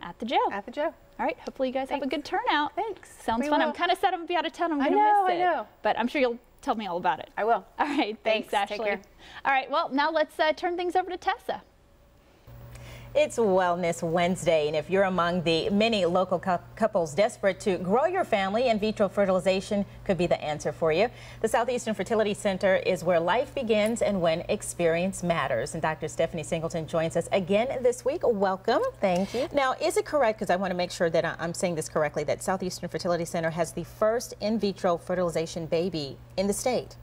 At the Joe. At the Joe. All right, hopefully you guys have a good turnout. Thanks. Sounds fun. I'm kind of sad I'm going to be out of town. I'm going to miss it. I know. But I'm sure you'll tell me all about it. I will. All right, thanks Ashley. Take care. All right, well, now let's turn things over to Tessa. It's Wellness Wednesday, and if you're among the many local couples desperate to grow your family, in vitro fertilization could be the answer for you. The Southeastern Fertility Center is where life begins and when experience matters. And Dr. Stephanie Singleton joins us again this week. Welcome. Thank you. Now, is it correct, because I want to make sure that I'm saying this correctly, that Southeastern Fertility Center has the first in vitro fertilization baby in the state?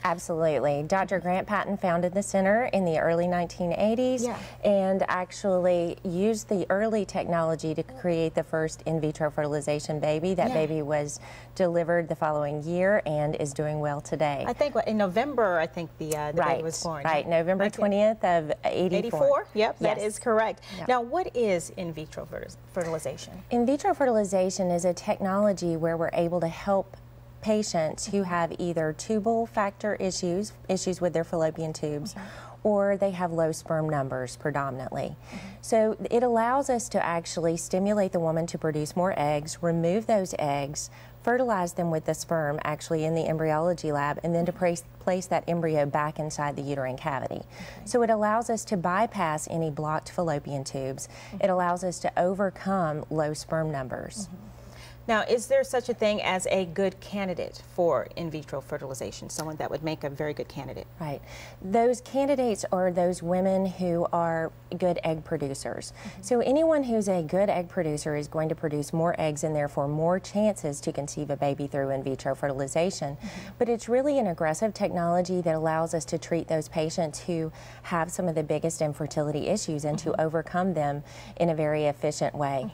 Absolutely. Dr. Grant Patton founded the center in the early 1980s and actually used the early technology to create the first in vitro fertilization baby. That baby was delivered the following year and is doing well today. I think in November, I think the baby was born. Right, November 20th of 84. 84? Yep, that is correct. Yep. Now, what is in vitro fertilization? In vitro fertilization is a technology where we're able to help patients who have either tubal factor issues with their fallopian tubes, or they have low sperm numbers predominantly. So it allows us to actually stimulate the woman to produce more eggs, remove those eggs, fertilize them with the sperm actually in the embryology lab, and then to place that embryo back inside the uterine cavity. So it allows us to bypass any blocked fallopian tubes. It allows us to overcome low sperm numbers. Now, is there such a thing as a good candidate for in vitro fertilization, someone that would make a very good candidate? Right. Those candidates are those women who are good egg producers. So anyone who's a good egg producer is going to produce more eggs and therefore more chances to conceive a baby through in vitro fertilization. But it's really an aggressive technology that allows us to treat those patients who have some of the biggest infertility issues and to overcome them in a very efficient way.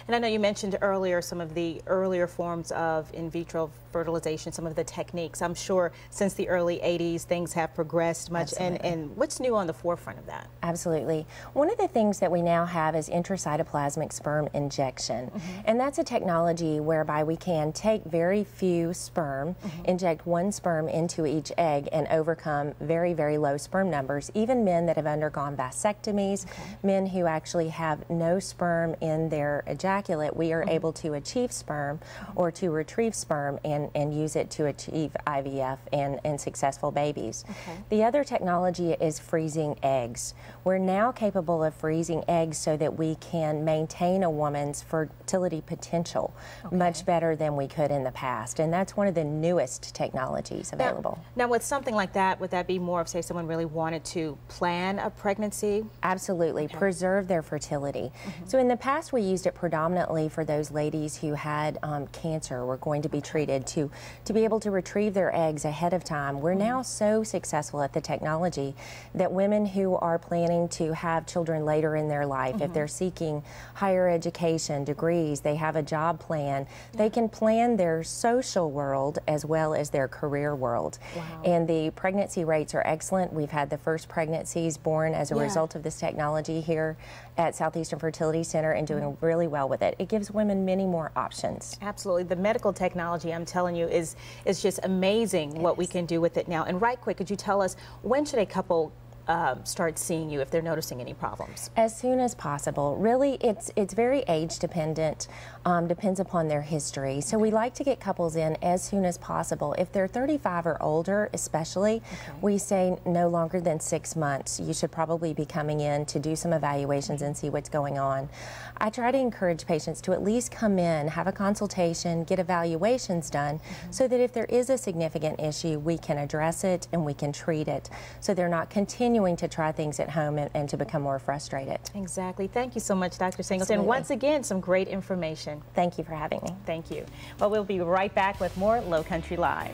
And I know you mentioned earlier some of the earlier forms of in vitro fertilization, some of the techniques. I'm sure since the early 80s things have progressed much. And what's new on the forefront of that? Absolutely. One of the things that we now have is intracytoplasmic sperm injection. And that's a technology whereby we can take very few sperm, inject one sperm into each egg, and overcome very, very low sperm numbers. Even men that have undergone vasectomies, men who actually have no sperm in their ejaculate, we are able to achieve sperm or to retrieve sperm and use it to achieve IVF and successful babies. The other technology is freezing eggs. We're now capable of freezing eggs so that we can maintain a woman's fertility potential much better than we could in the past. And that's one of the newest technologies available. Now with something like that, would that be more of, say, someone really wanted to plan a pregnancy? Absolutely. Preserve their fertility. So in the past, we used it predominantly for those ladies who had cancer, were going to be treated to be able to retrieve their eggs ahead of time. We're now so successful at the technology that women who are planning to have children later in their life, if they're seeking higher education, degrees, they have a job plan, they can plan their social world as well as their career world. And the pregnancy rates are excellent. We've had the first pregnancies born as a result of this technology here at Southeastern Fertility Center and doing really well with it. It gives women many more options. Absolutely. The medical technology, I'm telling you, is just amazing what we can do with it now. And right quick, could you tell us, when should a couple start seeing you if they're noticing any problems? As soon as possible. Really, it's very age dependent, depends upon their history. So we like to get couples in as soon as possible. If they're 35 or older, especially, we say no longer than 6 months. You should probably be coming in to do some evaluations and see what's going on. I try to encourage patients to at least come in, have a consultation, get evaluations done, so that if there is a significant issue, we can address it and we can treat it, so they're not continuing to try things at home and to become more frustrated. Exactly. Thank you so much, Dr. Singleton. Once again, some great information. Thank you for having me. Thank you. Well, we'll be right back with more Low Country Live.